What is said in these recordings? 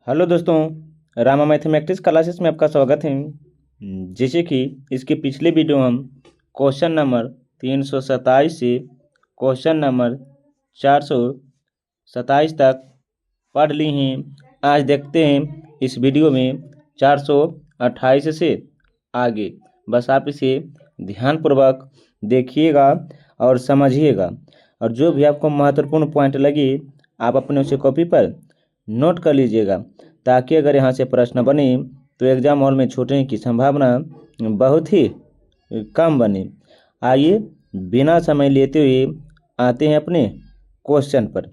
Hello दोस्तों, Rama mathematics classes में आपका स्वागत है। जैसे कि इसके पिछले वीडियो हम क्वेश्चन नंबर 327 से क्वेश्चन नंबर 427 तक पढ़ ली हैं। आज देखते हैं इस वीडियो में 428 से आगे। बस आप इसे ध्यानपूर्वक देखिएगा और समझिएगा, और जो भी आपको महत्वपूर्ण पॉइंट लगे आप अपने उसे कॉपी पर नोट कर लीजिएगा, ताकि अगर यहाँ से प्रश्न बने तो एग्जाम हॉल में छूटने की संभावना बहुत ही कम बने। आइए बिना समय लेते हुए आते हैं अपने क्वेश्चन पर।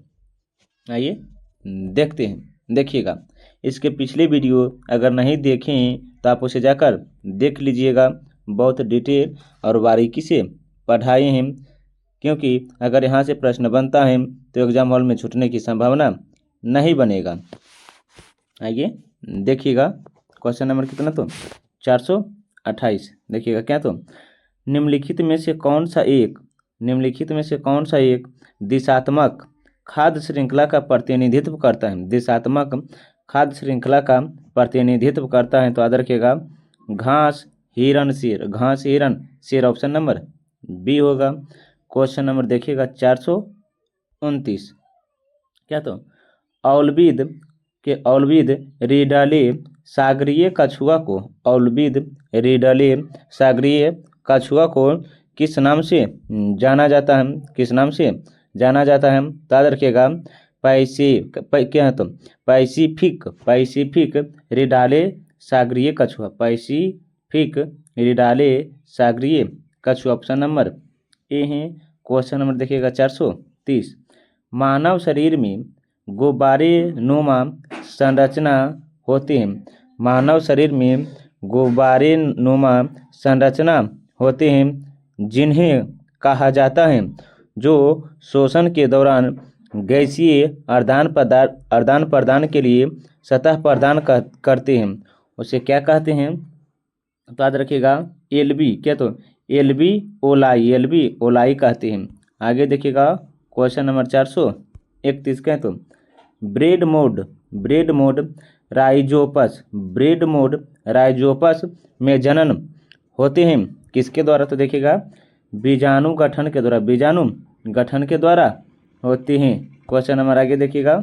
आइए देखते हैं। देखिएगा, इसके पिछले वीडियो अगर नहीं देखें तो आप उसे जाकर देख लीजिएगा। बहुत डिटेल और बारीकी से पढ़ाए हैं, क्योंकि अगर यहाँ से प्रश्न बनता है तो एग्जाम हॉल में छूटने की संभावना नहीं बनेगा। आइए देखिएगा, क्वेश्चन नंबर कितना तो 428। देखिएगा क्या तो निम्नलिखित में से कौन सा एक दिशात्मक खाद्य श्रृंखला का प्रतिनिधित्व करता है। दिशात्मक खाद्य श्रृंखला का प्रतिनिधित्व करता है तो याद रखिएगा घास हिरण शेर। घास हिरण शेर ऑप्शन नंबर बी होगा। क्वेश्चन नंबर देखिएगा 429। क्या तो औलविद रिडले सागरीय कछुआ को किस नाम से जाना जाता है। तो याद रखिएगा पैसिफिक रिडाले सागरीय कछुआ ऑप्शन नंबर ए है। क्वेश्चन नंबर देखिएगा 430। मानव शरीर में गुब्बारे नुमा संरचना होती है। मानव शरीर में गुब्बारे नुमा संरचना होते हैं, जिन्हें कहा जाता है जो श्वसन के दौरान गैसीय आदान प्रदान के लिए सतह प्रदान करते हैं। उसे क्या कहते हैं। तो याद रखिएगा एल्वी ओलाई कहते हैं। आगे देखिएगा क्वेश्चन नंबर 431। क्या तो ब्रेड मोड राइजोपस में जनन होते हैं किसके द्वारा। तो देखिएगा बीजाणु गठन के द्वारा होते हैं। क्वेश्चन नंबर आगे देखिएगा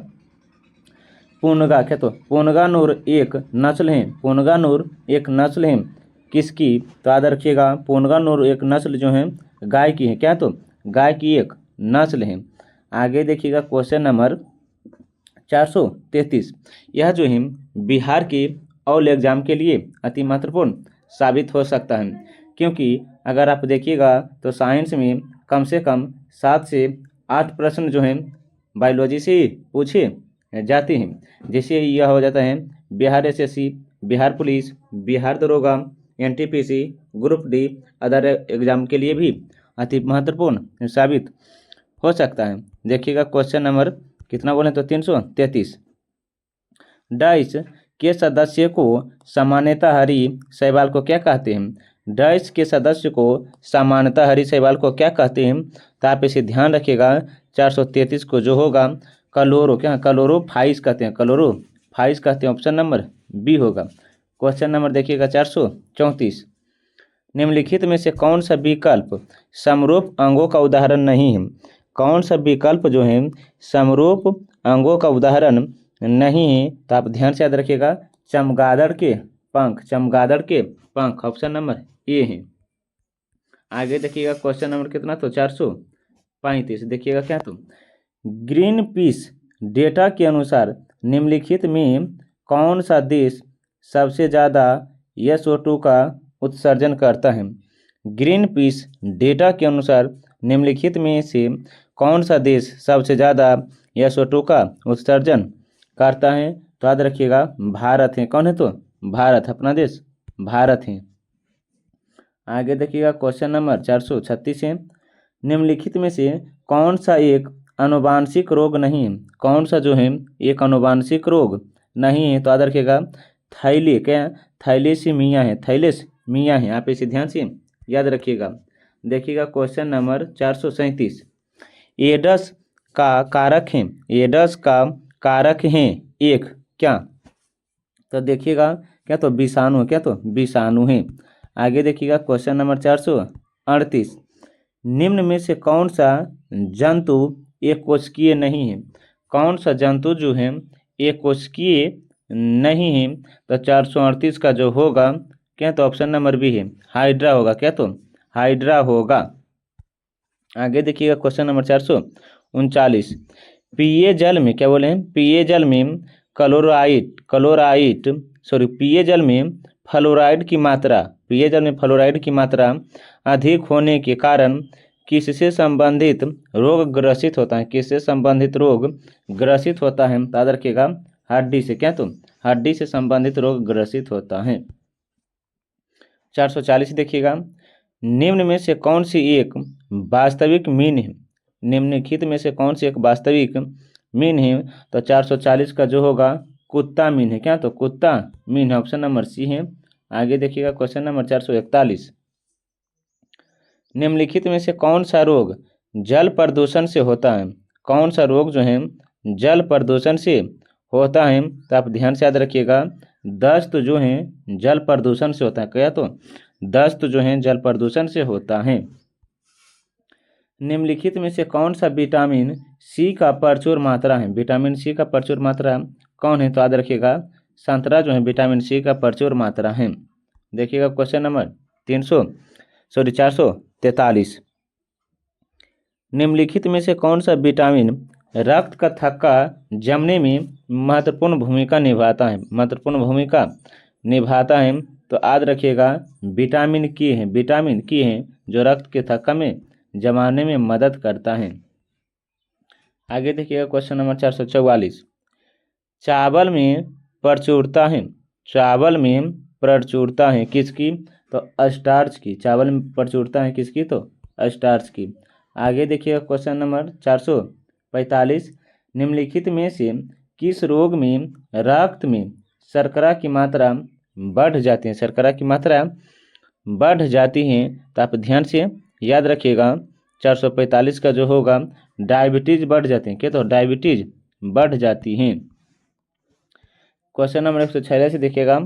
पुनगानूर एक नस्ल है किसकी। तो याद रखिएगा पुनगानूर एक नस्ल जो है गाय की है। क्या तो गाय की एक नस्ल है। आगे देखिएगा क्वेश्चन नंबर 433। यह जो है बिहार के ऑल एग्जाम के लिए अति महत्वपूर्ण साबित हो सकता है, क्योंकि अगर आप देखिएगा तो साइंस में कम से कम 7 से 8 प्रश्न जो हैं बायोलॉजी से पूछे जाते हैं। जैसे यह हो जाता है बिहार एसएससी, बिहार पुलिस, बिहार दरोगा, NTPC, group D, other exam के लिए भी अति महत्वपूर्ण साबित हो सकता है। देखिएगा क्वेश्चन नंबर कितना बोले तो 333। डाइस के सदस्य को सामान्यतः हरी शैवाल को क्या कहते हैं। डाइस के सदस्य को सामान्यतः हरी शैवाल को क्या कहते हैं। तो आप इसे ध्यान रखिएगा 433 को जो होगा क्लोरोफाइस कहते हैं। ऑप्शन नंबर बी होगा। क्वेश्चन नंबर देखिएगा 434। निम्नलिखित में से कौन सा विकल्प समरूप अंगों का उदाहरण नहीं है। कौन सा विकल्प जो है समरूप अंगों का उदाहरण नहीं है। तो आप ध्यान से याद रखिएगा चमगादड़ के पंख ऑप्शन नंबर ए है। आगे देखिएगा क्वेश्चन नंबर कितना तो 435। देखिएगा क्या तो ग्रीन पीस डेटा के अनुसार निम्नलिखित में कौन सा देश सबसे ज़्यादा SO2 का उत्सर्जन करता है। ग्रीन पीस डेटा के अनुसार निम्नलिखित में से कौन सा देश सबसे ज़्यादा SO2 का उत्सर्जन करता है। तो याद रखिएगा भारत है। कौन है तो भारत, अपना देश भारत है। आगे देखिएगा क्वेश्चन नंबर 436 है। निम्नलिखित में से कौन सा एक आनुवांशिक रोग नहीं है। कौन सा जो है एक आनुवांशिक रोग नहीं है। तो याद रखिएगा थैलेसीमिया है। आप इसे ध्यान से याद रखिएगा। देखिएगा क्वेश्चन नंबर 437। एड्स का कारक है एक क्या। तो देखिएगा क्या तो विषाणु है, क्या तो विषाणु है। आगे देखिएगा क्वेश्चन नंबर 438, निम्न में से कौन सा जंतु एक कोशिकीय नहीं है? कौन सा जंतु जो है एक कोशिकीय नहीं है? तो 438 का जो होगा क्या तो ऑप्शन नंबर बी है, हाइड्रा होगा, क्या तो हाइड्रा होगा। आगे देखिएगा क्वेश्चन नंबर 439, पीए जल में क्या बोले हैं, पीए जल में पीए जल में फ्लोराइड की मात्रा, पीए जल में फ्लोराइड की मात्रा अधिक होने के कारण किससे संबंधित रोग ग्रसित होता है? किससे संबंधित रोग ग्रसित होता है? याद रखिएगा हड्डी से, क्या तो हड्डी से संबंधित रोग ग्रसित होता है। 440 देखिएगा, निम्न में से कौन सी एक वास्तविक मीन है? निम्नलिखित में से कौन सी एक वास्तविक मीन है? तो 440 का जो होगा कुत्ता मीन है, क्या तो कुत्ता मीन है, ऑप्शन नंबर सी है। आगे देखिएगा क्वेश्चन नंबर 441, निम्नलिखित में से कौन सा रोग जल प्रदूषण से होता है? कौन सा रोग जो है जल प्रदूषण से होता है? तो आप ध्यान से याद रखिएगा, दस्त जो है जल प्रदूषण से होता है, क्या तो दस्त जो है जल प्रदूषण से होता है। निम्नलिखित में से कौन सा विटामिन सी का प्रचुर मात्रा है? विटामिन सी का प्रचुर मात्रा कौन है? तो याद रखिएगा संतरा जो है विटामिन सी का प्रचुर मात्रा है। देखिएगा क्वेश्चन नंबर 443, निम्नलिखित में से कौन सा विटामिन रक्त का थक्का जमने में महत्वपूर्ण भूमिका निभाता है? महत्वपूर्ण भूमिका निभाता है, तो याद रखिएगा विटामिन के है, विटामिन के है जो रक्त के थक्का में जमाने में मदद करता है। आगे देखिएगा क्वेश्चन नंबर 444, चावल में प्रचुरता है, चावल में प्रचुरता है किसकी? तो स्टार्च की। चावल में प्रचुरता है किसकी? तो स्टार्च की। आगे देखिएगा क्वेश्चन नंबर 445, निम्नलिखित में से किस रोग में रक्त में शर्करा की मात्रा बढ़ जाती है? शर्करा की मात्रा बढ़ जाती है, तो आप ध्यान से याद रखिएगा 445 का जो होगा डायबिटीज बढ़ जाती है, क्या तो डायबिटीज बढ़ जाती है। क्वेश्चन नंबर 146 देखिएगा,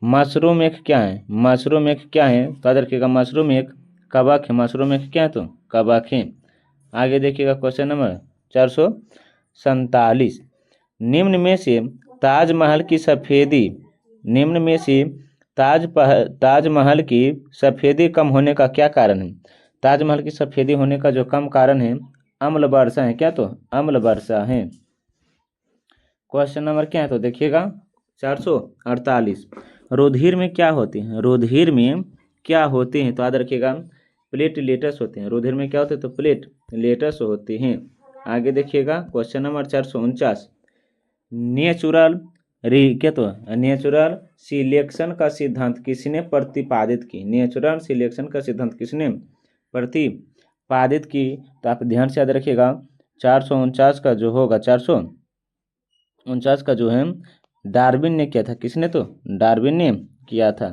मशरूम एक क्या है? मशरूम एक क्या है? तो याद रखिएगा मशरूम एक कवक है, मशरूम एक क्या है? तो कवक है। आगे देखिएगा क्वेश्चन नंबर 447, निम्न में से ताजमहल की सफ़ेदी, निम्न में से ताजमहल की सफ़ेदी कम होने का क्या कारण है? ताजमहल की सफ़ेदी होने का जो कम कारण है अम्ल वर्षा है, क्या तो अम्ल वर्षा है। क्वेश्चन नंबर क्या है? तो देखिएगा 448, रुधिर में क्या होते हैं? रुधिर में क्या होते हैं? तो याद रखिएगा प्लेटलेट्स होते हैं। रुधिर में क्या होते हैं? तो प्लेटलेट्स होते हैं। आगे देखिएगा क्वेश्चन नंबर 449, नेचुरल सिलेक्शन का सिद्धांत किसने प्रतिपादित की? नेचुरल सिलेक्शन का सिद्धांत किसने प्रतिपादित की? तो आप ध्यान से याद रखिएगा 449 का जो होगा 449 का जो है डार्विन ने किया था। किसने? तो डार्विन ने किया था।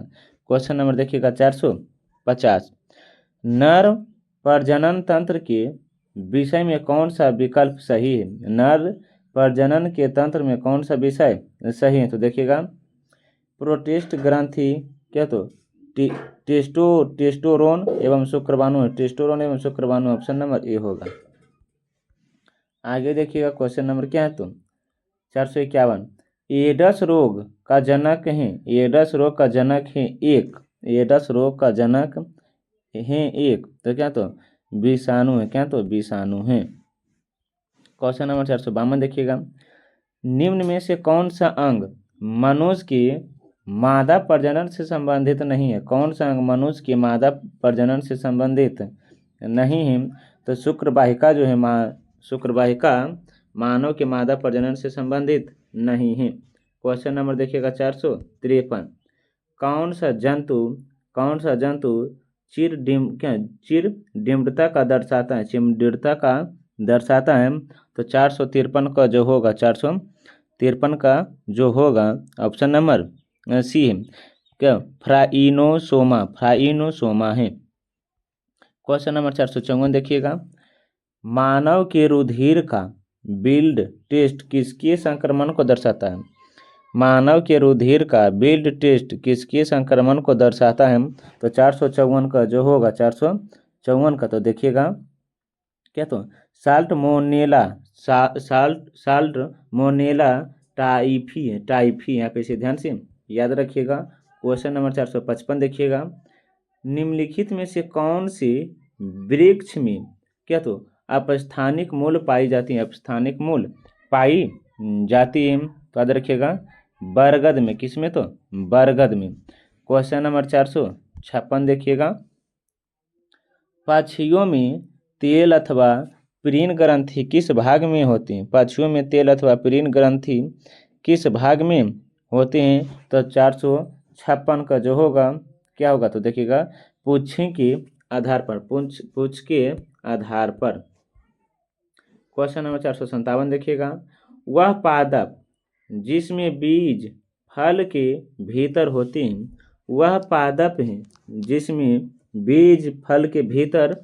क्वेश्चन नंबर देखिएगा 450, नर प्रजनन तंत्र के विषय में कौन सा विकल्प सही है? नर प्रजनन के तंत्र में कौन सा विषय सही है? तो देखिएगा प्रोटेस्ट ग्रंथि, क्या तो टेस्टोरोन एवं शुक्रवाणु है, टेस्टोरोन एवं शुक्रवाणु, ऑप्शन नंबर ए होगा। आगे देखिएगा क्वेश्चन नंबर क्या है? तो 451, एडस रोग का जनक है, एडस रोग का जनक है एक, एडस रोग का जनक है एक, तो क्या तो विषाणु है, क्या तो विषाणु है। क्वेश्चन नंबर 452 देखिएगा, निम्न में से कौन सा अंग मनुष्य के मादा प्रजनन से संबंधित नहीं है? कौन सा अंग मनुष्य के मादा प्रजनन से संबंधित नहीं है? तो शुक्रवाहिका जो है शुक्रवाहिका मानव के मादा प्रजनन से संबंधित नहीं है। क्वेश्चन नंबर देखिएगा 453, कौन सा जंतु चिर डिम्बता का दर्शाता है? चिमडिड़ता का दर्शाता है। तो 453 का जो होगा 453 का जो होगा ऑप्शन नंबर सी है, क्या फ्राइनोसोमा है। क्वेश्चन नंबर 454 देखिएगा, मानव के रुधिर का ब्लड टेस्ट किसके संक्रमण को दर्शाता है? मानव के रुधिर का बिल्ड टेस्ट किसके संक्रमण को दर्शाता है? तो 454 का जो होगा 454 का, तो देखिएगा क्या, तो साल्टमोनेला साल्टमोनेला टाइफी है, टाइफी, यहाँ पे इसे ध्यान से याद रखिएगा। क्वेश्चन नंबर 455 देखिएगा, निम्नलिखित में से कौन सी वृक्ष में क्या, तो अपस्थानिक मूल पाई जाती है? अपस्थानिक मूल पाई जाती है, तो याद रखिएगा बरगद में। किसमें? तो बरगद में। क्वेश्चन नंबर 456 देखिएगा, पक्षियों में तेल अथवा प्रीण ग्रंथि किस भाग में होती हैं? पक्षियों में तेल अथवा प्रीण ग्रंथि किस भाग में होते हैं? तो 456 का जो होगा क्या होगा, तो देखिएगा पूँछ के आधार पर, पूँछ के आधार पर। क्वेश्चन नंबर 457 देखिएगा, वह पादप जिसमें बीज फल के भीतर होते हैं, वह पादप है जिसमें बीज फल के भीतर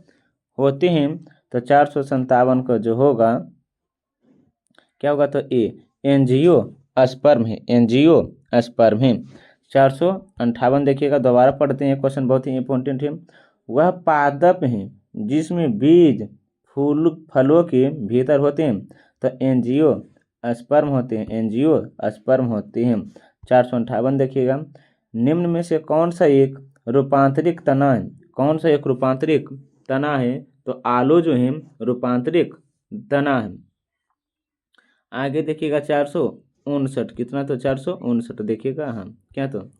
होते हैं, तो 457 का जो होगा क्या होगा, तो ए एंजियो स्पर्म है, एंजियो स्पर्म है। 458 देखिएगा, दोबारा पढ़ते हैं, क्वेश्चन बहुत ही इंपॉर्टेंट है, वह पादप है जिसमें बीज फलों के भीतर होते हैं, तो एंजियो स्पर्म होते हैं, एंजियो स्पर्म होते हैं। 458 देखिएगा, निम्न में से कौन सा एक रूपांतरिक तना है? कौन सा एक रूपांतरिक तना है? तो आलू जो है रूपांतरिक तना है। आगे देखिएगा 459, कितना, तो 459 देखिएगा, हाँ क्या, तो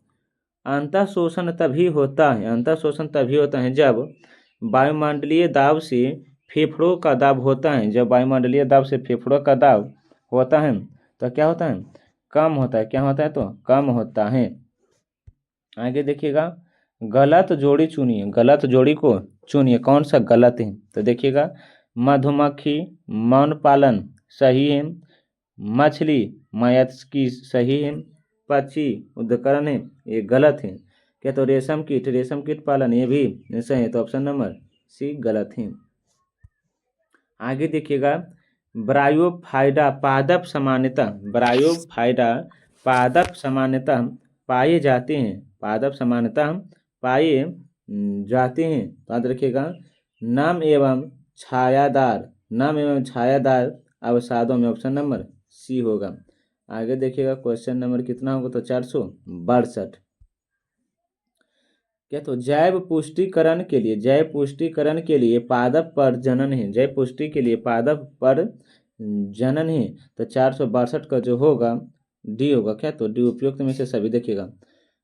अंतः शोषण तभी होता है, अंतः शोषण तभी होता है जब वायुमंडलीय दाब से फेफड़ों का दाब होता है, जब वायुमंडलीय दाब से फेफड़ों का दाब होता है तो क्या होता है, कम होता है। क्या होता है, तो कम होता है। आगे देखिएगा, गलत जोड़ी चुनिए, गलत जोड़ी को चुनिए, कौन सा गलत है? तो देखिएगा मधुमक्खी मौन पालन सही है, मछली मायात्स्की सही है, पक्षी उद्करण है, ये गलत है। क्या, तो रेशम कीट पालन ये भी सही है, तो ऑप्शन नंबर सी गलत है। आगे देखिएगा, ब्रायोफाइटा पादप सामान्यतः, ब्रायोफाइटा पादप सामान्यतः पाए जाते हैं, पादप सामान्यतः पाए जाते हैं, तो याद रखिएगा नम एवं छायादार, नम एवं छायादार अवसादों में ऑप्शन नंबर सी होगा। आगे देखिएगा क्वेश्चन नंबर कितना होगा, तो 462। क्या, तो जैव पुष्टिकरण के लिए पादप पर जनन है, जैव पुष्टि के लिए पादप पर जनन है, तो 462 का जो होगा डी होगा। क्या, तो डी उपयुक्त में से सभी देखिएगा।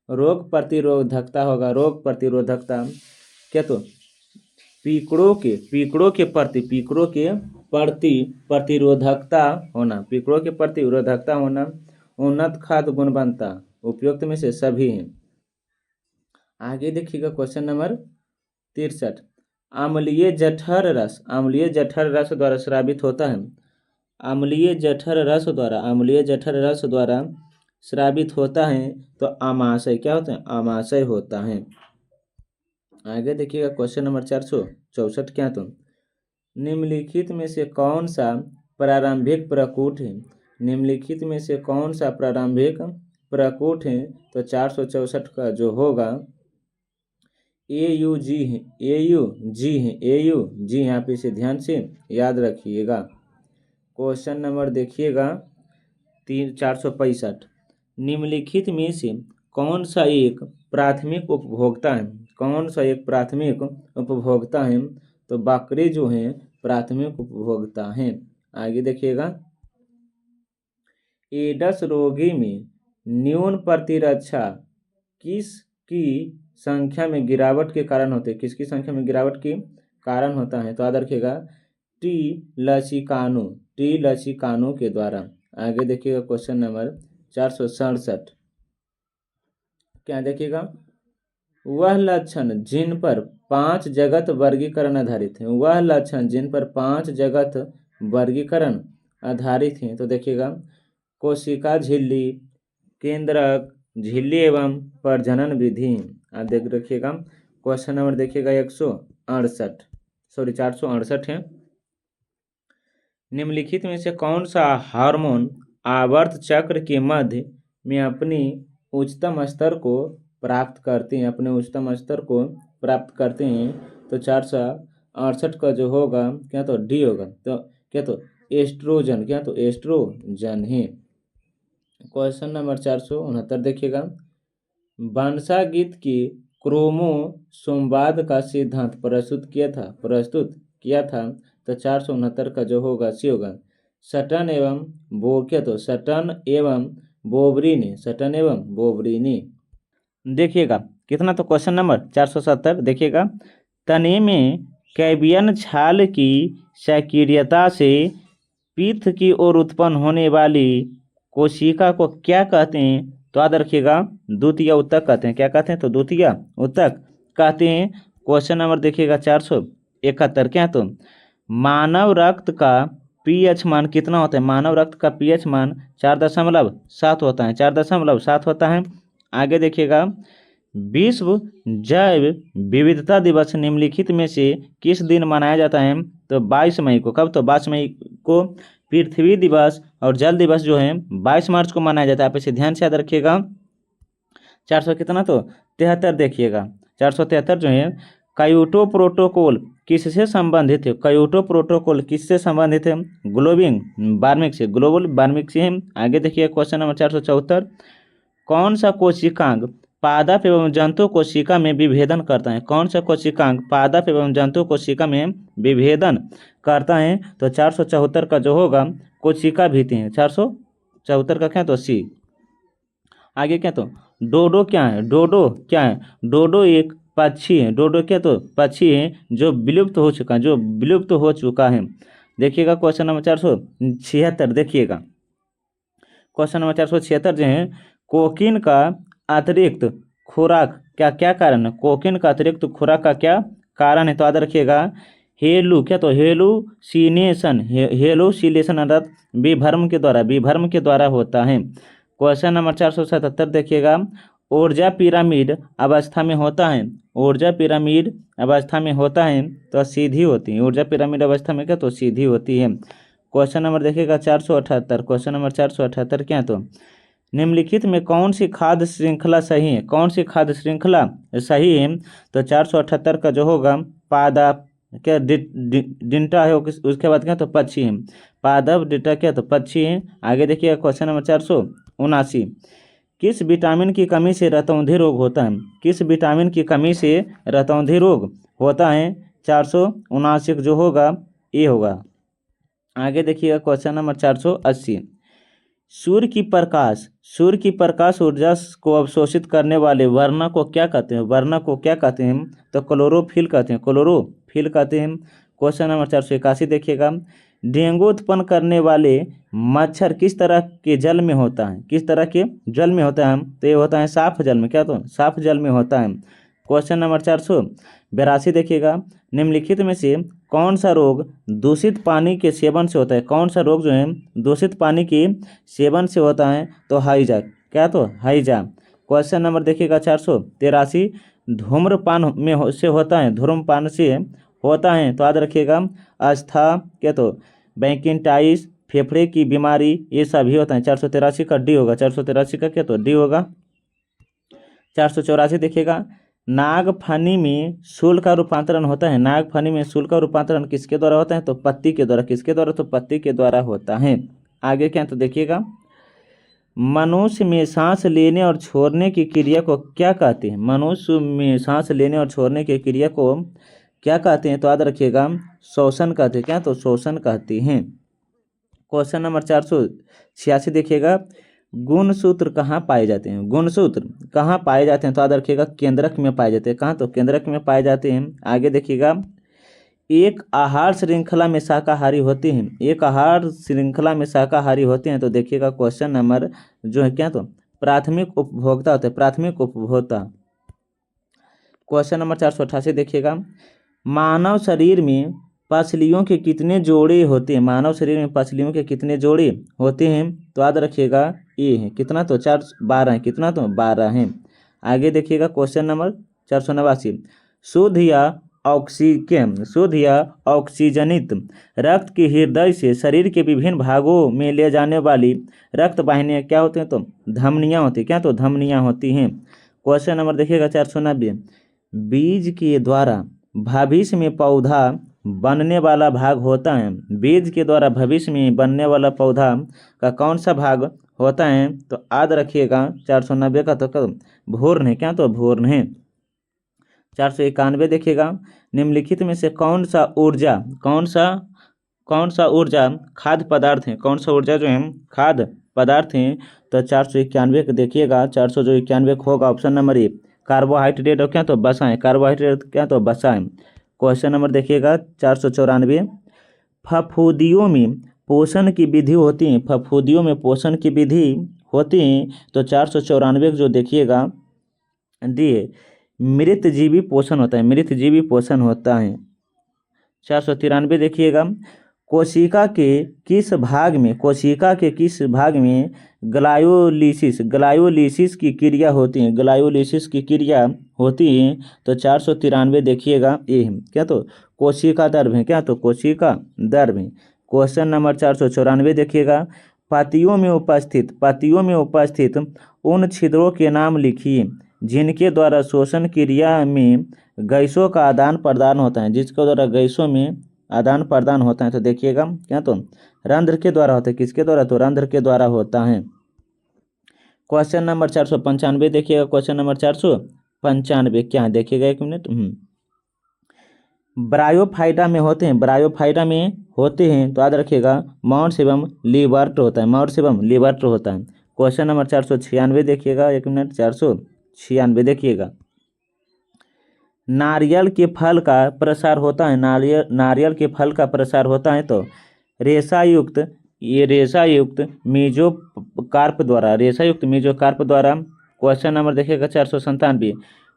रोग प्रतिरोधकता होगा, रोग प्रतिरोधकता। क्या, तो पीकड़ों के प्रति प्रतिरोधकता होना, पीकड़ों के प्रति प्रतिरोधकता होना, उन्नत खाद्य गुणवत्ता, उपयुक्त में से सभी हैं। आगे देखिएगा क्वेश्चन नंबर 63, अम्लीय जठर रस, अम्लीय जठर रस द्वारा स्रावित होता है, अम्लीय जठर रस द्वारा स्रावित होता है, तो आमाशय क्या होता है, आमाशय होता है। आगे देखिएगा क्वेश्चन नंबर 464, क्या, तो निम्नलिखित में से कौन सा प्रारंभिक प्रकूट है, निम्नलिखित में से कौन सा प्रारंभिक प्रकूट है, तो 464 का जो होगा AUG है, AUG यहाँ पे इसे ध्यान से याद रखिएगा। क्वेश्चन नंबर देखिएगा 465, निम्नलिखित में से कौन सा एक प्राथमिक उपभोक्ता है, कौन सा एक प्राथमिक उपभोक्ता है, तो बकरी जो है प्राथमिक उपभोक्ता है। आगे देखिएगा, एड्स रोगी में न्यून प्रतिरक्षा किसकी संख्या में गिरावट के कारण होते हैं, किसकी संख्या में गिरावट के कारण होता है, तो याद रखिएगा टी लसिकानु के द्वारा। आगे देखिएगा क्वेश्चन नंबर 467, क्या देखिएगा, वह लक्षण जिन पर 5 जगत वर्गीकरण आधारित हैं, वह लक्षण जिन पर 5 जगत वर्गीकरण आधारित हैं, तो देखिएगा कोशिका झिल्ली, केंद्रक, झिल्ली एवं प्रजनन विधि। आप देख रखिएगा क्वेश्चन नंबर देखिएगा 468 है, निम्नलिखित में से कौन सा हार्मोन आवर्त चक्र के मध्य में अपनी उच्चतम स्तर को प्राप्त करते हैं, अपने उच्चतम स्तर को प्राप्त करते हैं। तो 468 का जो होगा क्या, तो डी होगा। तो क्या, तो एस्ट्रोजन, क्या, तो एस्ट्रोजन है। क्वेश्चन नंबर 469 देखिएगा, बांसा गीत की क्रोमोसोमवाद का सिद्धांत प्रस्तुत किया था। तो 469 का जो होगा सी होगा। सटन एवं क्या, तो सटन एवं बोबरी ने। देखिएगा कितना, तो क्वेश्चन नंबर 470 देखिएगा, तने में कैबियन छाल की सक्रियता से पीठ की ओर उत्पन्न होने वाली कोशिका को क्या कहते हैं? तो याद रखिएगा, द्वितीय उत्तक कहते हैं। क्या कहते हैं? तो द्वितीय उत्तक कहते हैं। क्वेश्चन नंबर देखिएगा 471, क्या, तो मानव रक्त का पीएच मान कितना होता है? मानव रक्त का पीएच मान 4.7 होता है, 4.7 होता है। आगे देखिएगा, विश्व जैव विविधता दिवस निम्नलिखित में से किस दिन मनाया जाता है? तो 22 मई को। कब? तो 22 मई को। पृथ्वी दिवस और जल दिवस जो है 22 मार्च को मनाया जाता है। आप इसे ध्यान से याद रखिएगा। 400 कितना, तो 73 देखिएगा। 473 जो है, क्योटो प्रोटोकॉल किससे संबंधित है? क्योटो प्रोटोकॉल किससे संबंधित है? ग्लोबल वार्मिंग से है। आगे देखिए क्वेश्चन नंबर 474, कौन सा कोशिकांग पादप एवं जंतु कोशिका में विभेदन करता है? कौन सा कोशिकांग पादप एवं जंतु कोशिका में विभेदन करता है? तो 474 का जो होगा कोशिका भित्ति है। 474 का क्या, तो सी। आगे क्या, तो डोडो क्या है? डोडो एक पक्षी है। डोडो क्या, तो पक्षी है जो विलुप्त हो चुका है। देखिएगा क्वेश्चन नंबर 476 देखिएगा। क्वेश्चन नंबर 476 जो है, कोकीन का अतिरिक्त खुराक क्या कारण है? कोकीन का अतिरिक्त खुराक का क्या कारण है? तो याद रखिएगा, हेलुसिनेशन अर्थात विभ्रम के द्वारा होता है। क्वेश्चन नंबर 477 देखिएगा, ऊर्जा पिरामिड अवस्था में होता है। ऊर्जा पिरामिड अवस्था में होता है तो सीधी होती है। ऊर्जा पिरामिड अवस्था में क्या, तो सीधी होती है। क्वेश्चन नंबर देखिएगा 478। क्वेश्चन नंबर 478 क्या, तो निम्नलिखित में कौन सी खाद्य श्रृंखला सही है? कौन सी खाद्य श्रृंखला सही है? तो 478 का जो होगा पादप क्या, डिंटा है, उसके बाद क्या, तो पक्षी है। पादप, डिंटा क्या, तो पक्षी है। आगे देखिए क्वेश्चन नंबर 479, किस विटामिन की कमी से रतौंधी रोग होता है? किस विटामिन की कमी से रतौंधी रोग होता है? 479 जो होगा ये होगा। आगे देखिएगा क्वेश्चन नंबर 480, सूर्य की प्रकाश ऊर्जा को अवशोषित करने वाले वर्णक को क्या कहते हैं? तो क्लोरोफिल कहते हैं। क्वेश्चन नंबर 481 देखिएगा, डेंगू उत्पन्न करने वाले मच्छर किस तरह के जल में होता है? तो ये होता है साफ जल में। क्या, तो साफ जल में होता है। क्वेश्चन नंबर 482 देखिएगा, निम्नलिखित में से कौन सा रोग दूषित पानी के सेवन से होता है? कौन सा रोग जो है दूषित पानी के सेवन से होता है? तो हाइजा। क्या, तो हाइजा। क्वेश्चन नंबर देखिएगा 483, धूम्रपान से होता है। तो याद रखिएगा, आस्था क्या, तो बैंकिटाइटिस, फेफड़े की बीमारी, ये सभी होता है। 483 का डी होगा। 483 का क्या, तो डी होगा। 484 देखिएगा, नागफनी में शूल का रूपांतरण होता है। नागफनी में शूल का रूपांतरण किसके द्वारा होता है? तो पत्ती के द्वारा। किसके द्वारा? तो पत्ती के द्वारा होता है। आगे क्या, तो देखिएगा, मनुष्य में सांस लेने और छोड़ने की क्रिया को क्या कहते हैं? मनुष्य में सांस लेने और छोड़ने की क्रिया को क्या कहते हैं? तो याद रखिएगा, श्वसन कहते हैं। क्या, तो श्वसन कहते हैं। क्वेश्चन नंबर 486 देखिएगा, गुणसूत्र कहाँ पाए जाते हैं? तो याद रखिएगा, केंद्रक में पाए जाते हैं। कहाँ? तो केंद्रक में पाए जाते हैं। आगे देखिएगा, एक आहार श्रृंखला में शाकाहारी होते हैं। तो देखिएगा क्वेश्चन नंबर जो है क्या, तो प्राथमिक उपभोक्ता होते हैं। प्राथमिक उपभोक्ता। क्वेश्चन नंबर 488 देखिएगा, मानव शरीर में पसलियों के कितने जोड़े होते हैं? तो याद रखिएगा ये है कितना, तो 12 है। कितना, तो 12 है। आगे देखिएगा क्वेश्चन नंबर 489, शुद्ध या ऑक्सीजन शुद्ध या ऑक्सीजनित रक्त की हृदय से शरीर के विभिन्न भागों में ले जाने वाली रक्त वाहिनियाँ क्या होती हैं? तो धमनियाँ होती हैं। क्या? तो धमनियाँ होती हैं। क्वेश्चन नंबर देखिएगा 490। बीज के द्वारा भविष्य में पौधा बनने वाला भाग होता है। बीज के द्वारा भविष्य में बनने वाला पौधा का कौन सा भाग होता है? तो याद रखिएगा 490 का तो भ्रूण है। क्या? तो भ्रूण है। 491 देखिएगा, निम्नलिखित में से कौन सा ऊर्जा खाद्य पदार्थ है? कौन सा ऊर्जा जो है खाद्य पदार्थ है? तो 491 को देखिएगा, 491 होगा ऑप्शन नंबर ए कार्बोहाइड्रेट और क्या? तो वसा है। कार्बोहाइड्रेट क्या? तो वसा है। क्वेश्चन नंबर देखिएगा 494। फफूंदियों में पोषण की विधि होती है। फफूंदियों में पोषण की विधि होती है। तो 494 जो देखिएगा दिए मृतजीवी पोषण होता है। मृतजीवी पोषण होता है। 493 देखिएगा, कोशिका के किस भाग में ग्लायोलिसिस की क्रिया होती है? ग्लायोलिसिस की क्रिया होती है। तो 493 देखिएगा ये है। क्या? तो कोशिका द्रव है। क्या? तो कोशिका द्रव है। क्वेश्चन नंबर 494 देखिएगा, पत्तियों में उपस्थित उन छिद्रों के नाम लिखिए जिनके द्वारा श्वसन क्रिया में गैसों का आदान प्रदान होता है। जिसके द्वारा गैसों में आदान प्रदान होता है। तो देखिएगा क्या? तो रंध्र के द्वारा होता है। किसके द्वारा? तो रंध्र के द्वारा होता है। क्वेश्चन नंबर 495 देखिएगा। क्वेश्चन नंबर 495 क्या है? देखिएगा 1 मिनट। ब्रायोफाइटा में होते हैं। तो याद रखिएगा माउंट्स एवं लिबर्ट होता है। क्वेश्चन नंबर 496 देखिएगा 1 मिनट। 496 देखिएगा, नारियल के फल का प्रसार होता है। नारियल के फल का प्रसार होता है तो रेशा युक्त मीजोकार्प द्वारा। क्वेश्चन नंबर देखिएगा 497।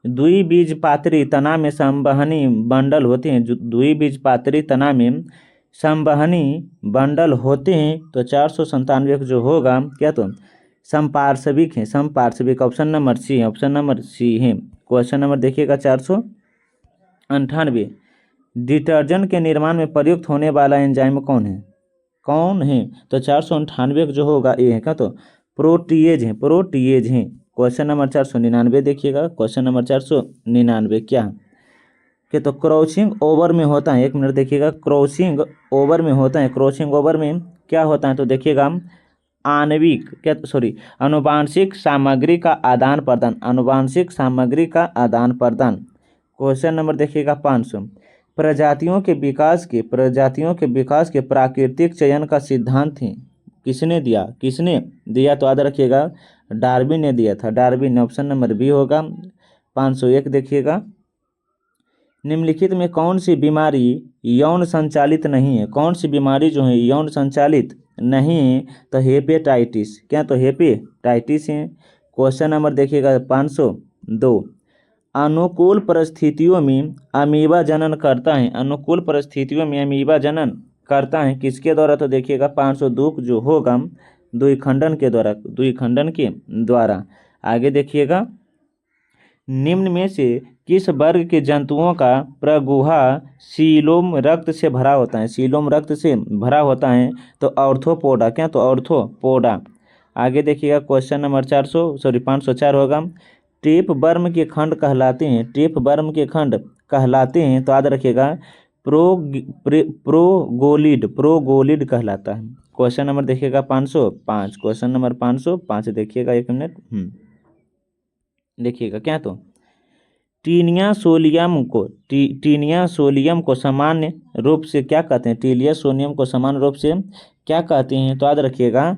द्विबीजपत्री तना में संवहनी बंडल होते हैं। द्विबीजपत्री तना में संवहनी बंडल होते हैं। तो 497 जो होगा क्या? तो संपार्श्विक है। ऑप्शन नंबर सी है। क्वेश्चन नंबर देखिएगा 498। डिटर्जेंट के निर्माण में प्रयुक्त होने वाला एंजाइम कौन है? तो 498 जो होगा ये है। क्या? तो प्रोटीएज है। क्वेश्चन नंबर 499 देखिएगा। क्वेश्चन नंबर 499 क्या है? कि तो क्रॉसिंग ओवर में होता है। 1 मिनट देखिएगा, क्रॉसिंग ओवर में होता है। क्रॉसिंग ओवर में क्या होता है? तो देखिएगा आनुवांशिक सामग्री का आदान प्रदान। क्वेश्चन नंबर देखिएगा 500। प्रजातियों के विकास के प्राकृतिक चयन का सिद्धांत है किसने दिया? तो याद रखिएगा डार्विन ने दिया था। डार्विन, ऑप्शन नंबर बी होगा। 501 देखिएगा, निम्नलिखित में कौन सी बीमारी यौन संचालित नहीं है? कौन सी बीमारी जो है यौन संचालित नहीं है? तो हेपेटाइटिस। क्या? तो हेपेटाइटिस है। क्वेश्चन नंबर देखिएगा 502। अनुकूल परिस्थितियों में अमीबा जनन करता है। किसके द्वारा? तो देखिएगा 502 जो होगा द्विखंडन के द्वारा। आगे देखिएगा, निम्न में से किस वर्ग के जंतुओं का प्रगुहा सीलोम रक्त से भरा होता है? तो ऑर्थोपोडा। क्या? तो ऑर्थोपोडा। आगे देखिएगा क्वेश्चन नंबर 504 होगा, टेप वर्म के खंड कहलाते हैं। तो याद रखिएगा प्रोगोलिड कहलाता है। क्वेश्चन नंबर देखिएगा 505। क्वेश्चन नंबर 505 देखिएगा 1 मिनट। देखिएगा क्या? तो टीनिया सोलियम को सामान्य रूप से क्या कहते हैं? तो याद रखिएगा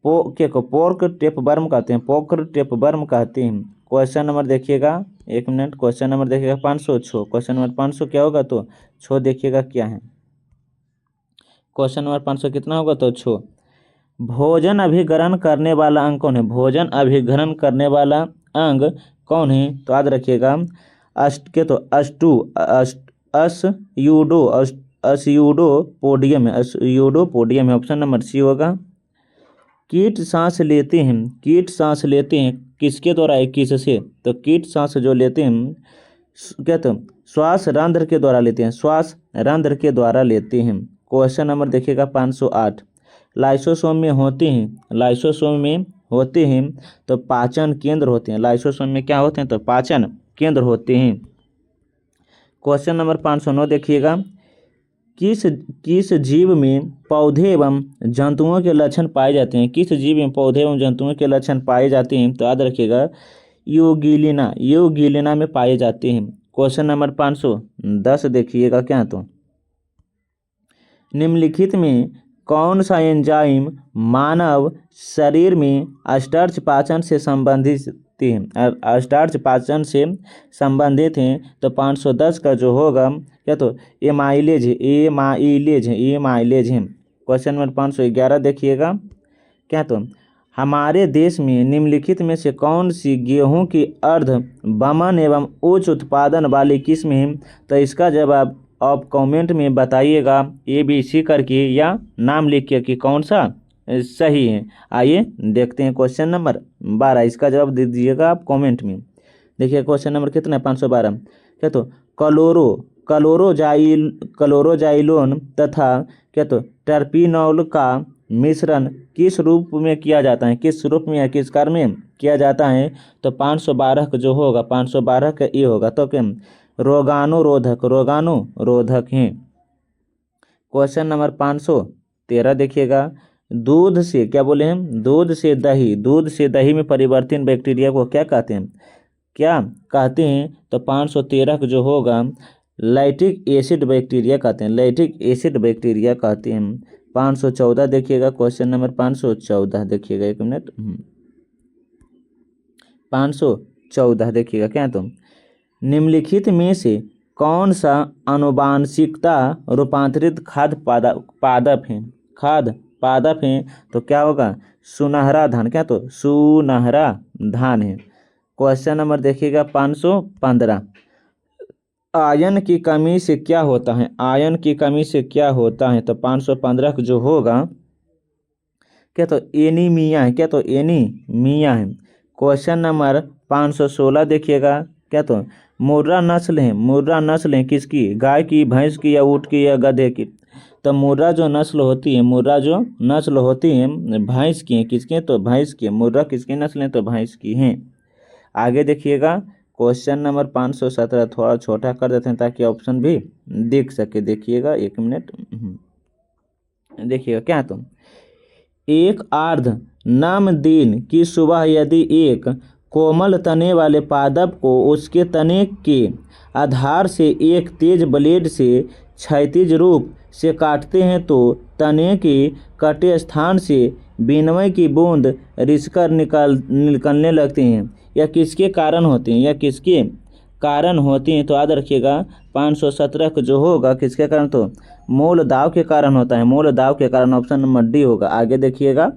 पोर्क टेपवर्म कहते हैं। क्वेश्चन नंबर देखिएगा 1 मिनट। क्वेश्चन नंबर देखिएगा 506। क्वेश्चन नंबर 500 क्या होगा? तो 6 देखिएगा क्या है? क्वेश्चन नंबर 500 कितना होगा? तो 6। भोजन अभिग्रहण करने वाला अंग कौन है? तो याद रखिएगा अस्यूडोपोडियम है। ऑप्शन नंबर सी होगा। कीट सांस लेते हैं किसके द्वारा? किस से? तो कीट सांस जो लेते हैं क्या तो श्वास रंध्र के द्वारा लेते हैं, श्वास रंध्र के द्वारा लेते हैं। क्वेश्चन नंबर देखिएगा 508, लाइसोसोम में होते हैं, लाइसोसोम में होते हैं तो पाचन केंद्र होते हैं, लाइसोसोम में क्या होते हैं तो पाचन केंद्र होते हैं। क्वेश्चन नंबर 509 देखिएगा, किस किस जीव में पौधे एवं जंतुओं के लक्षण पाए जाते हैं, किस जीव में पौधे एवं जंतुओं के लक्षण पाए जाते हैं तो याद रखिएगा यूगिलिना, यूगिलिना में पाए जाते हैं। क्वेश्चन नंबर 510 देखिएगा क्या तो निम्नलिखित में कौन सा एंजाइम मानव शरीर में स्टार्च पाचन से संबंधित हैं, स्टार्च पाचन से संबंधित हैं तो 510 का जो होगा क्या तो एमाइलेज है, एमाइलेज है, एमाइलेज है। क्वेश्चन नंबर 511 देखिएगा क्या तो हमारे देश में निम्नलिखित में से कौन सी गेहूं की अर्ध बमन एवं उच्च उत्पादन वाली किस्म है तो इसका जवाब आप कमेंट में बताइएगा ABC करके या नाम लिख के कि कौन सा सही है। आइए देखते हैं क्वेश्चन नंबर 12, इसका जवाब दे दीजिएगा आप कमेंट में। देखिए क्वेश्चन नंबर कितना है 512, क्या तो क्लोरोजाइलोन तथा क्या तो टर्पिनॉल का मिश्रण किस रूप में किया जाता है, किस रूप में या किस कार्य में किया जाता है तो 512 का जो होगा 512 का ये होगा तो क्या रोगाणुरोधक, रोगाणुरोधक हैं। क्वेश्चन नंबर 513 देखिएगा, दूध से क्या बोले हैं, दूध से दही, दूध से दही में परिवर्तन बैक्टीरिया को क्या कहते हैं, क्या कहते हैं तो 513 का जो होगा लैक्टिक एसिड बैक्टीरिया कहते हैं, लैक्टिक एसिड बैक्टीरिया कहते हैं। 514 देखिएगा, क्वेश्चन नंबर 514 देखिएगा, एक मिनट 514 देखिएगा क्या तो निम्नलिखित में से कौन सा आनुवांशिकता रूपांतरित खाद्य पादप है, खाद्य पादप है तो क्या होगा सुनहरा धान, क्या तो सुनहरा धान है। क्वेश्चन नंबर देखिएगा 515, आयरन की कमी से क्या होता है, आयरन की कमी से क्या होता है तो 515 का जो होगा क्या तो एनीमिया है, क्या तो एनीमिया है। क्वेश्चन नंबर 516 देखिएगा क्या तो मुर्रा नस्ल है, मुर्रा नस्ल है किसकी, गाय की, भैंस की या ऊँट की या गधे की तो मुर्रा जो नस्ल होती है, मुर्रा जो नस्ल होती है भैंस की है, किसके तो भैंस की है, मुर्रा किसकी नस्ल है तो भैंस की हैं। आगे देखिएगा क्वेश्चन नंबर 517 थोड़ा छोटा कर देते हैं ताकि ऑप्शन भी दिख सके, देखिएगा एक मिनट देखिएगा क्या तो एक आर्द्र नम दिन की सुबह यदि एक कोमल तने वाले पादप को उसके तने के आधार से एक तेज ब्लेड से क्षैतिज रूप से काटते हैं तो तने के कटे स्थान से विनिमय की बूंद रिसकर निकलने लगती हैं, यह किसके कारण होती हैं, यह किसके कारण होती हैं तो याद रखिएगा 517 का जो होगा किसके कारण तो मूल दाव के कारण होता है, मूल दाव के कारण, ऑप्शन नंबर डी होगा। आगे देखिएगा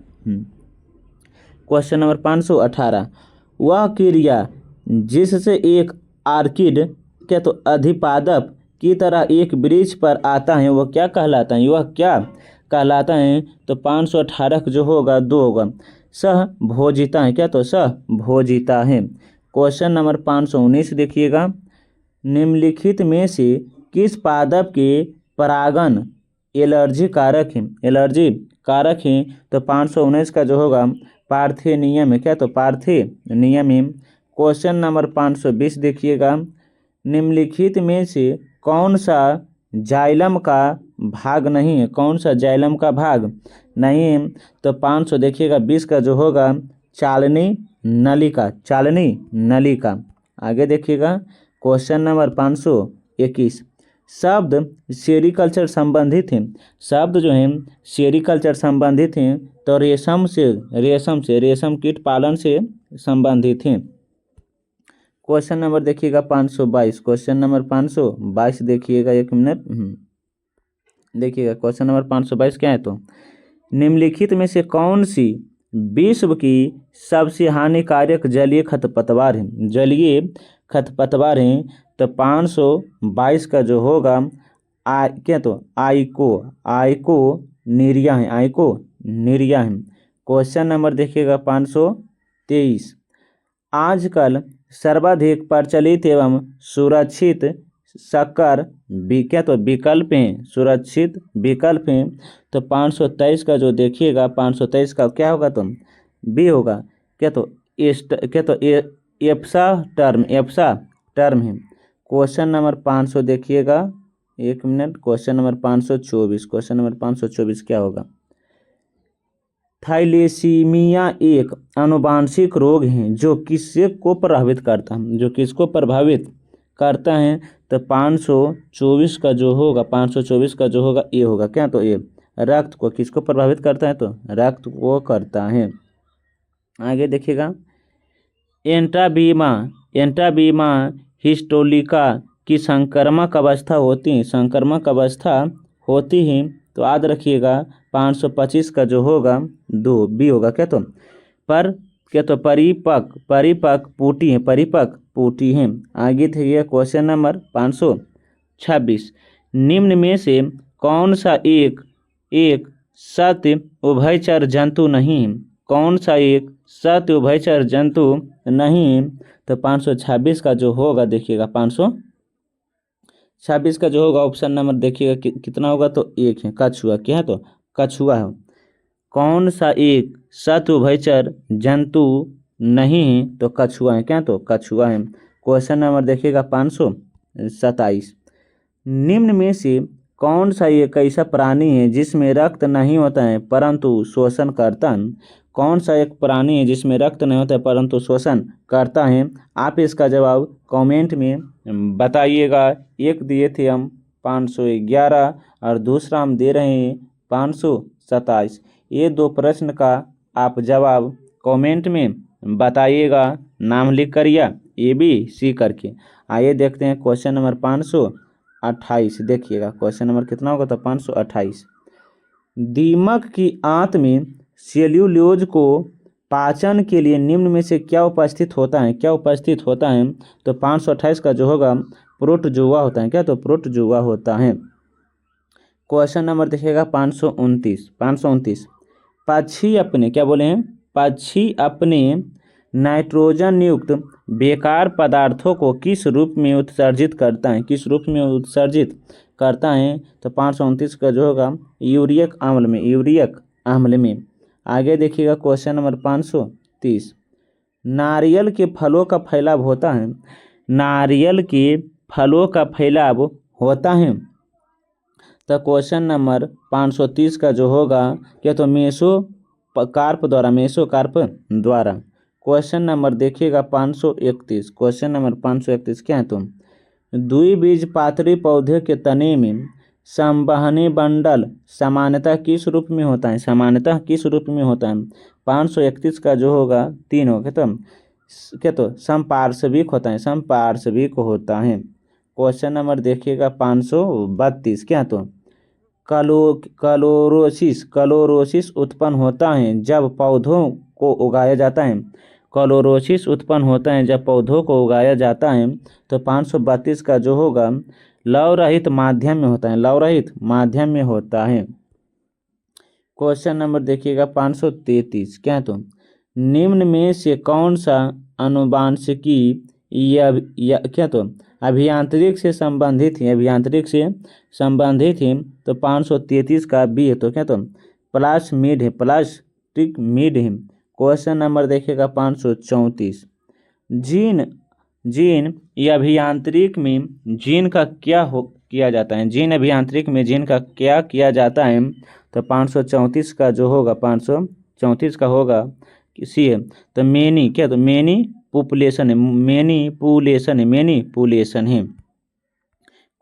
क्वेश्चन नंबर 518, वह क्रिया जिससे एक आर्किड क्या तो अधिपादप की तरह एक वृक्ष पर आता है वह क्या कहलाता है, वह क्या कहलाता है तो 518 का जो होगा 2 होगा, सह भोजिता है, क्या तो सह भोजिता है। क्वेश्चन नंबर 519 देखिएगा, निम्नलिखित में से किस पादप के परागण एलर्जी कारक है, एलर्जी कारक है तो 519 का जो होगा पार्थेनियम है, क्या तो पार्थेनियम है। क्वेश्चन नंबर 520 देखिएगा, निम्नलिखित में से कौन सा जाइलम का भाग नहीं है, कौन सा जाइलम का भाग नहीं है तो 500 देखिएगा 20 का जो होगा चालनी नलिका, चालनी नलिका। आगे देखिएगा क्वेश्चन नंबर 521, शब्द सेरिकल्चर संबंधित हैं, शब्द जो हैं सेरिकल्चर संबंधित हैं तो रेशम से कीट पालन से संबंधित हैं। क्वेश्चन नंबर देखिएगा 522, क्वेश्चन नंबर 522 देखिएगा एक मिनट देखिएगा क्वेश्चन नंबर 522 क्या है तो निम्नलिखित में से कौन सी विश्व की सबसे हानिकारक जलीय खरपतवार है, जलीय खरपतवार है तो 522 का जो होगा क्या तो आइको निरिया है, आइको निरिया है। क्वेश्चन नंबर देखिएगा 523, आजकल सर्वाधिक प्रचलित एवं सुरक्षित संकर क्या तो विकल्प हैं, सुरक्षित विकल्प हैं। तो 523 का जो देखिएगा 523 का क्या होगा, तो बी होगा। क्या तो एप्सा टर्म है। क्वेश्चन नंबर 500 देखिएगा, एक मिनट। क्वेश्चन नंबर 524 क्या होगा। थैलेसीमिया एक आनुवांशिक रोग है जो किसको प्रभावित करता है, जो किसको प्रभावित करता है। तो 524 का जो होगा, 524 का जो होगा ये होगा। क्या तो ये रक्त को किसको प्रभावित करता है, तो रक्त को करता है। आगे देखिएगा, एंट्राबीमा हिस्टोलिका की संक्रामक अवस्था होती है। तो याद रखिएगा 525 का जो होगा 2 बी होगा। क्या तो परिपक्व पुटी है। आगे देखिए क्वेश्चन नंबर 526, निम्न में से कौन सा एक सत्य उभयचर जंतु नहीं है, कौन सा एक सत्य उभयचर जंतु नहीं है। तो 526 का जो होगा देखिएगा, 526 का जो होगा ऑप्शन नंबर देखिएगा कितना होगा, तो एक है, कछुआ। क्या है, तो कछुआ है। कौन सा एक सत्य उभयचर जंतु नहीं है, तो कछुआ है। क्या, तो कछुआ है। क्वेश्चन नंबर देखिएगा 527, निम्न में से कौन सा एक ऐसा प्राणी है जिसमें रक्त नहीं होता है परंतु शोषण करता है। कौन सा एक प्राणी है जिसमें रक्त नहीं होता है परंतु शोषण करता है। आप इसका जवाब कमेंट में बताइएगा। एक दिए थे हम 511 और दूसरा हम दे रहे हैं 527। ये दो प्रश्न का आप जवाब कमेंट में बताइएगा, नाम लिख कर या ABC करके। आइए देखते हैं क्वेश्चन नंबर 528। देखिएगा क्वेश्चन नंबर कितना होगा, तो 528। दीमक की आंत में सेल्यूलोज को पाचन के लिए निम्न में से क्या उपस्थित होता है, तो 528 का जो होगा प्रोटोजोआ होता है। क्या, तो प्रोटोजोआ होता है। क्वेश्चन नंबर देखिएगा 529। पक्षी अपने नाइट्रोजन युक्त बेकार पदार्थों को किस रूप में उत्सर्जित करता है, तो 529 का जो होगा यूरिक अम्ल में। आगे देखिएगा क्वेश्चन नंबर 530, नारियल के फलों का फैलाव होता है। तो क्वेश्चन नंबर 530 का जो होगा, क्या तो मेसोकार्प द्वारा। क्वेश्चन नंबर देखिएगा 531। क्वेश्चन नंबर 531 क्या है, तो द्विबीजपत्री पौधे के तने में संवहनी बंडल सामान्यतः किस रूप में होता है, 531 का जो होगा 3 होगा। तो संपार्श्विक होता है। क्वेश्चन नंबर देखिएगा 532 क्या, तो क्लोरोसिस उत्पन्न होता है जब पौधों को उगाया जाता है। तो 532 का जो होगा लव रहित माध्यम में होता है। क्वेश्चन नंबर देखिएगा 533 क्या, तो निम्न में से कौन सा आनुवांशिकी क्या, तो अभियांत्रिक से संबंधित है। तो 533 का बी है। तो क्या, तो प्लास्टिक मिड है। क्वेश्चन नंबर देखिएगा 534, जीन अभियांत्रिक में जीन का क्या किया जाता है। तो 534 का जो होगा 534 का होगा सी है। तो मैनिपुलेशन है।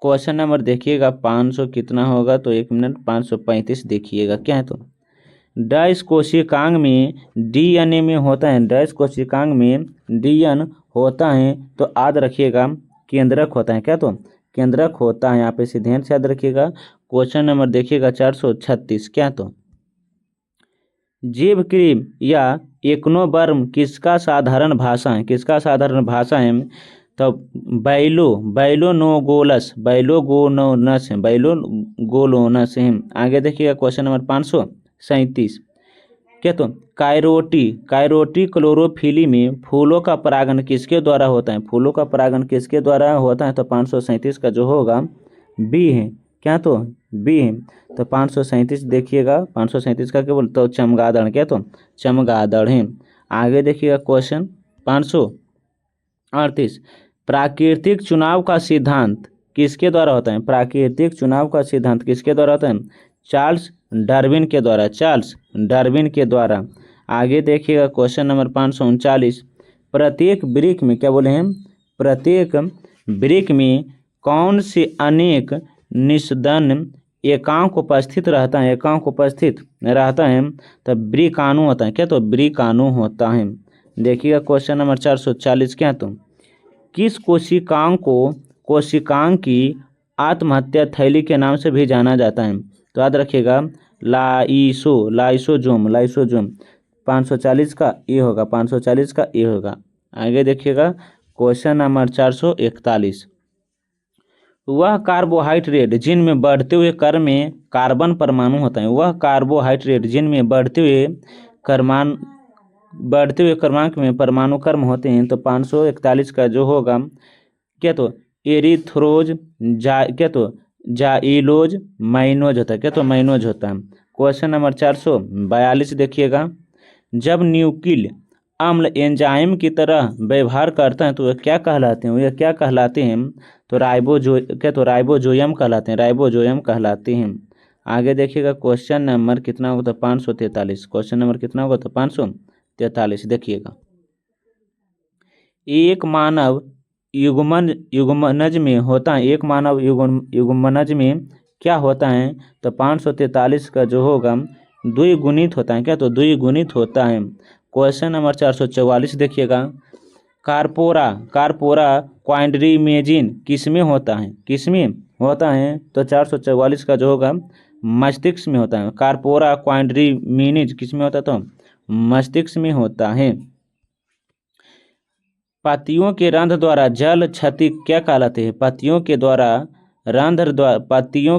क्वेश्चन नंबर देखिएगा 500 कितना होगा, तो एक मिनट 535 देखिएगा क्या है, तो डैश कोशिकांग में DNA में होता है, होता है। तो याद रखिएगा केंद्रक होता है। क्या, तो केंद्रक होता है। आप इसे ध्यान से याद रखिएगा। क्वेश्चन नंबर देखिएगा 436 क्या, तो जीव क्रीम या एक्नोवर्म किसका साधारण भाषा है। तो बैलोगोनस है। आगे देखिएगा क्वेश्चन नंबर 537, क्या तो कायरोटी क्लोरोफिली में फूलों का परागण किसके द्वारा होता है? फूलों का परागण किसके द्वारा होता है? तो 537 का जो होगा बी है। क्या तो बी है। तो 537 देखिएगा, 537 का क्या बोलते? तो चमगादड़। क्या तो चमगादड़ है। आगे देखिएगा क्वेश्चन 538, प्राकृतिक चुनाव का सिद्धांत किसके द्वारा होता है? प्राकृतिक चुनाव का सिद्धांत किसके द्वारा होता है? चार्ल्स डार्विन के द्वारा, चार्ल्स डार्विन के द्वारा। आगे देखिएगा क्वेश्चन नंबर 539, प्रत्येक वृक्ष में, क्या बोले हैं? प्रत्येक वृक्ष में कौन से अनेक निषदन एकांक उपस्थित रहता है? एकांक उपस्थित रहता है तो वृकाणु होता है। क्या तो वृकाणु होता है। देखिएगा क्वेश्चन नंबर 440, क्या तो किस कोशिकांग की आत्महत्या थैली के नाम से भी जाना जाता है? तो याद रखिएगा लाइसोजोम। 540 का ये होगा, 540 का ये होगा। आगे देखिएगा क्वेश्चन नंबर 441, वह कार्बोहाइड्रेट जिनमें बढ़ते हुए क्रम में कार्बन परमाणु होता है। वह कार्बोहाइड्रेट जिनमें बढ़ते हुए क्रमांक में परमाणु क्रम होते हैं। तो 541 का जो होगा क्या तो एरिथ्रोज क्या तो जाइलोज माइनोज होता है। क्या तो माइनोज होता है। क्वेश्चन नंबर 442 देखिएगा, जब न्यूक्लिक अम्ल एंजाइम की तरह व्यवहार करता है तो वह क्या कहलाते हैं? वह क्या कहलाते हैं? तो राइबोजोयम कहलाते हैं, राइबोजोयम कहलाते हैं। आगे देखिएगा क्वेश्चन नंबर कितना होगा? तो 543। क्वेश्चन नंबर कितना होगा? तो 543 देखिएगा, एक मानव युग्मनज में होता है। एक मानव युग्मनज में क्या होता है? तो 543 का जो होगा द्विगुणित होता है। क्या तो द्विगुणित होता है। क्वेश्चन नंबर 444 देखिएगा, कार्पोरा क्वाड्रिमेजिन किसमें होता है? किसमें होता है? तो 444 का जो होगा मस्तिष्क में होता है। कार्पोरा क्वाड्रिमिनिज किसमें होता है? तो मस्तिष्क में होता है। पत्तियों के रंध्र द्वारा जल क्षति क्या कहलाते हैं? पत्तियों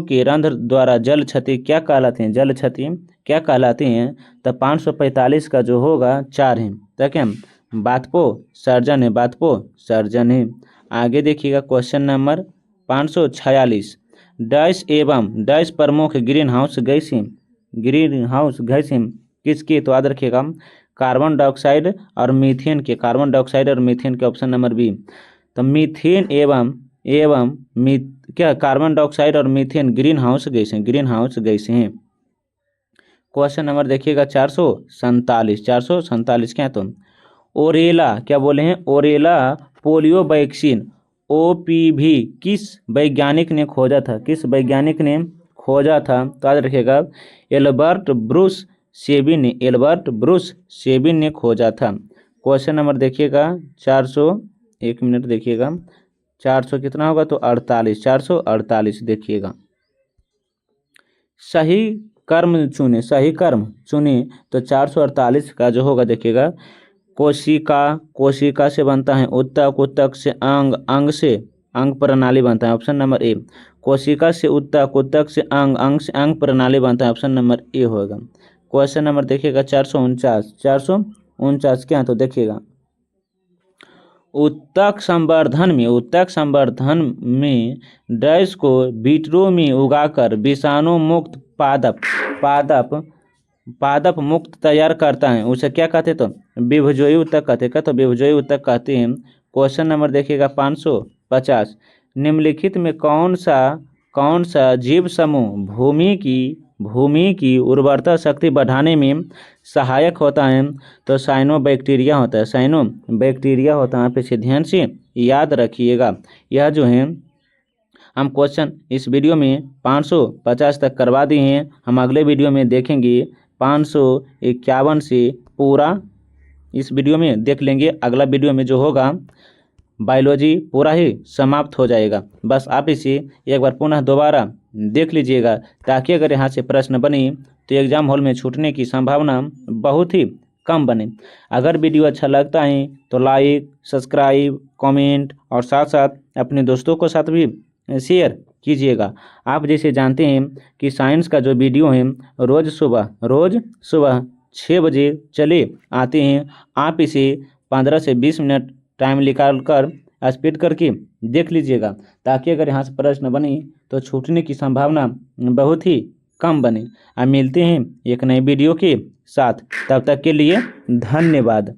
के रंध्र द्वारा जल क्षति क्या कहलाते हैं? जल क्षति क्या कहलाते हैं? तो 545 का जो होगा 4 है। तो क्या बातपो सर्जन है, बातपो सर्जन है। आगे देखिएगा क्वेश्चन नंबर 546, डैश प्रमुख ग्रीन हाउस गैस किसकी? तो याद रखिएगा कार्बन डाइऑक्साइड और मीथेन के, ऑप्शन नंबर बी। तो मीथेन एवं क्या कार्बन डाइऑक्साइड और मीथेन ग्रीन हाउस गैस हैं। क्वेश्चन नंबर देखिएगा 447 क्या? तो ओरेला, क्या बोले हैं? ओरेला पोलियो वैक्सीन OPV किस वैज्ञानिक ने खोजा था? किस वैज्ञानिक ने खोजा था? तो याद रखिएगा एल्बर्ट ब्रूस सेबिन ने खोजा था। क्वेश्चन नंबर देखिएगा 400 देखिएगा 400 कितना होगा? तो 448 देखिएगा, सही कर्म चुने। तो 448 का जो होगा देखिएगा, कोशिका से बनता है उत्तक से अंग से अंग प्रणाली बनता है। Option number A. कोशिका से उत्तक से अंग से अंग प्रणाली बनता है। ऑप्शन नंबर ए होगा। क्वेश्चन नंबर देखिएगा 449 क्या? तो देखिएगा उत्तक संवर्धन में डैश को विट्रो में उगाकर विषाणु मुक्त पादप मुक्त तैयार करता है, उसे क्या कहते? तो विभजोई उत्तक कहते हैं। तो विभजोई उत्तक कहते हैं। क्वेश्चन नंबर देखिएगा 550, निम्नलिखित में कौन सा जीव समूह भूमि की उर्वरता शक्ति बढ़ाने में सहायक होता है? तो साइनोबैक्टीरिया होता है। आप इसे ध्यान से याद रखिएगा। यह जो है हम क्वेश्चन इस वीडियो में 550 तक करवा दिए हैं। हम अगले वीडियो में देखेंगे 551 से पूरा इस वीडियो में देख लेंगे। अगला वीडियो में जो होगा बायोलॉजी पूरा ही समाप्त हो जाएगा। बस आप इसे एक बार पुनः दोबारा देख लीजिएगा, ताकि अगर यहाँ से प्रश्न बने तो एग्जाम हॉल में छूटने की संभावना बहुत ही कम बने। अगर वीडियो अच्छा लगता है तो लाइक, सब्सक्राइब, कमेंट और साथ साथ अपने दोस्तों को साथ भी शेयर कीजिएगा। आप जैसे जानते हैं कि साइंस का जो वीडियो है रोज़ सुबह 6 बजे चले आते हैं। आप इसे 15 से 20 मिनट टाइम निकाल कर स्पीड करके देख लीजिएगा, ताकि अगर यहाँ से प्रश्न बने तो छूटने की संभावना बहुत ही कम बने। अब मिलते हैं एक नए वीडियो के साथ, तब तक के लिए धन्यवाद।